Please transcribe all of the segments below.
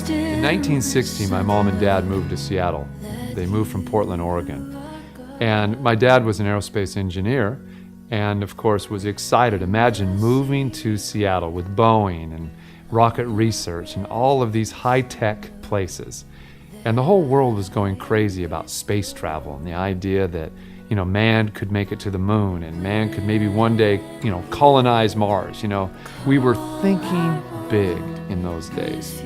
In 1960, my mom and dad moved to Seattle. They moved from Portland, Oregon. And my dad was an aerospace engineer and, of course, was excited. Imagine moving to Seattle with Boeing and rocket research and all of these high-tech places. And the whole world was going crazy about space travel and the idea that, man could make it to the moon and man could maybe one day, colonize Mars. We were thinking big in those days.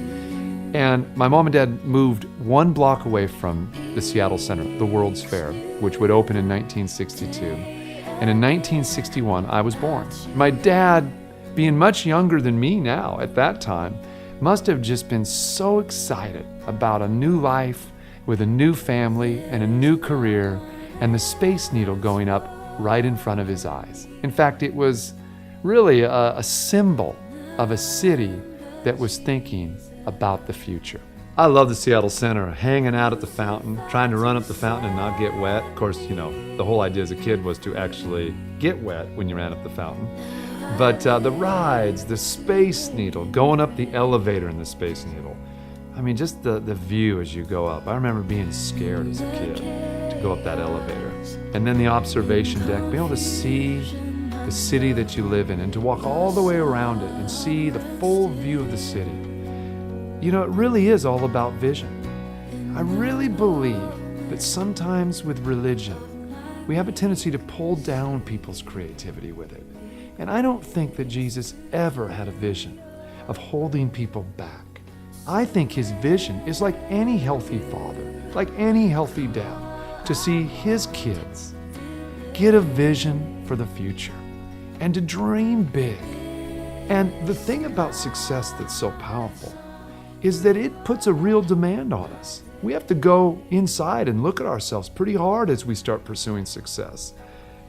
And my mom and dad moved one block away from the Seattle Center, the World's Fair, which would open in 1962. And in 1961, I was born. My dad, being much younger than me now at that time, must have just been so excited about a new life with a new family and a new career and the Space Needle going up right in front of his eyes. In fact, it was really a symbol of a city that was thinking about the future. I love the Seattle Center, hanging out at the fountain, trying to run up the fountain and not get wet. Of course, the whole idea as a kid was to actually get wet when you ran up the fountain. But the rides, the Space Needle, going up the elevator in the Space Needle. I mean, just the view as you go up. I remember being scared as a kid to go up that elevator. And then the observation deck, being able to see the city that you live in and to walk all the way around it and see the full view of the city. It really is all about vision. I really believe that sometimes with religion, we have a tendency to pull down people's creativity with it. And I don't think that Jesus ever had a vision of holding people back. I think his vision is like any healthy father, like any healthy dad, to see his kids get a vision for the future and to dream big. And the thing about success that's so powerful is that it puts a real demand on us. We have to go inside and look at ourselves pretty hard as we start pursuing success.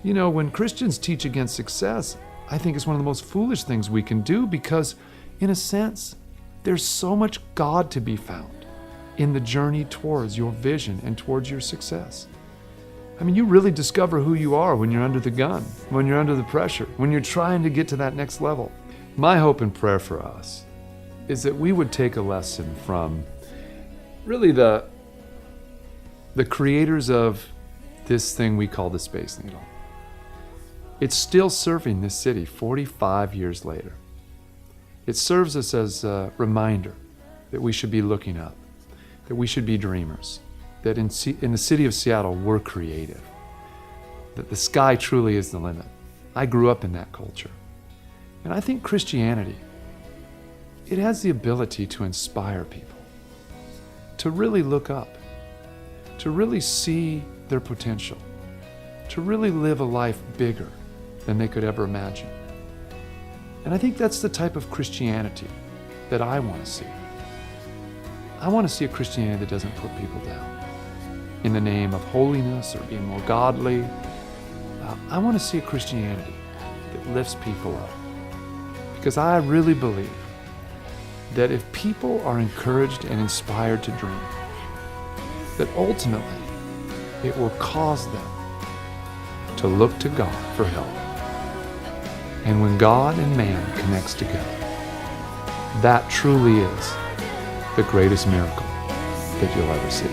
When Christians teach against success, I think it's one of the most foolish things we can do because, in a sense, there's so much God to be found in the journey towards your vision and towards your success. I mean, you really discover who you are when you're under the gun, when you're under the pressure, when you're trying to get to that next level. My hope and prayer for us is that we would take a lesson from really the creators of this thing we call the Space Needle. It's still serving this city 45 years later. It serves us as a reminder that we should be looking up, that we should be dreamers, that in the city of Seattle, we're creative, that the sky truly is the limit. I grew up in that culture. And I think Christianity, it has the ability to inspire people, to really look up, to really see their potential, to really live a life bigger than they could ever imagine. And I think that's the type of Christianity that I want to see. I want to see a Christianity that doesn't put people down in the name of holiness or being more godly. I want to see a Christianity that lifts people up. Because I really believe that if people are encouraged and inspired to dream, that ultimately it will cause them to look to God for help. And when God and man connects together, that truly is the greatest miracle that you'll ever see.